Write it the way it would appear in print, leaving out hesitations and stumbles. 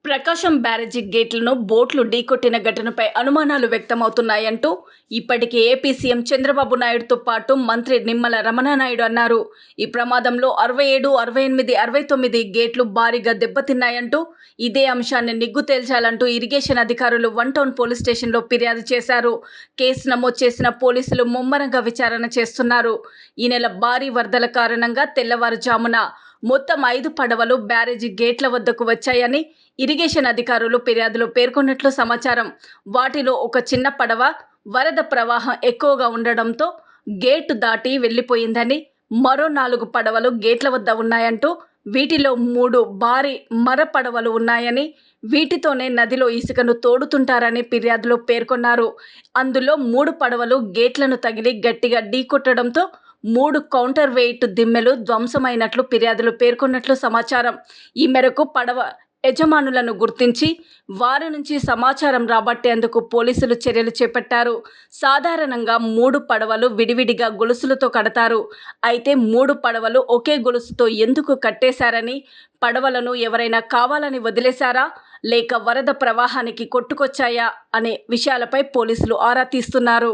ప్రకాశం బ్యారేజీ గేట్లను బోట్లు ఢీకొట్టిన ఘటనపై అనుమానాలు వ్యక్తమవుతున్నాయంటూ ఇప్పటికే ఏపీ సీఎం చంద్రబాబు నాయుడుతో పాటు మంత్రి నిమ్మల రమణనాయుడు అన్నారు. ఈ ప్రమాదంలో 67, 68, 69 గేట్లు భారీగా దెబ్బతిన్నాయంటూ, ఇదే అంశాన్ని నిగ్గు తేల్చాలంటూ ఇరిగేషన్ అధికారులు వన్ టౌన్ పోలీస్ స్టేషన్లో ఫిర్యాదు చేశారు. కేసు నమోదు చేసిన పోలీసులు ముమ్మరంగా విచారణ చేస్తున్నారు. ఈ నెల భారీ వరదల కారణంగా తెల్లవారుజామున మొత్తం 5 పడవలు బ్యారేజీ గేట్ల వద్దకు వచ్చాయని ఇరిగేషన్ అధికారులు ఫిర్యాదులో పేర్కొన్నట్లు సమాచారం. వాటిలో ఒక చిన్న పడవ వరద ప్రవాహం ఎక్కువగా ఉండడంతో గేటు దాటి వెళ్లిపోయిందని, మరో 4 పడవలు గేట్ల వద్ద ఉన్నాయంటూ, వీటిలో 3 భారీ మర పడవలు ఉన్నాయని, వీటితోనే నదిలో ఇసుకను తోడుతుంటారని ఫిర్యాదులో పేర్కొన్నారు. అందులో 3 పడవలు గేట్లను తగిలి గట్టిగా ఢీకొట్టడంతో 3 కౌంటర్ వెయిట్ దిమ్మెలు ధ్వంసమైనట్లు ఫిర్యాదులు పేర్కొన్నట్లు సమాచారం. ఈ మేరకు పడవ యజమానులను గుర్తించి వారి నుంచి సమాచారం రాబట్టేందుకు పోలీసులు చర్యలు చేపట్టారు. సాధారణంగా 3 పడవలు విడివిడిగా గొలుసులతో కడతారు. అయితే 3 పడవలు ఒకే గొలుసుతో ఎందుకు కట్టేశారని, పడవలను ఎవరైనా కావాలని వదిలేశారా లేక వరద ప్రవాహానికి కొట్టుకొచ్చాయా అనే విషయాలపై పోలీసులు ఆరా తీస్తున్నారు.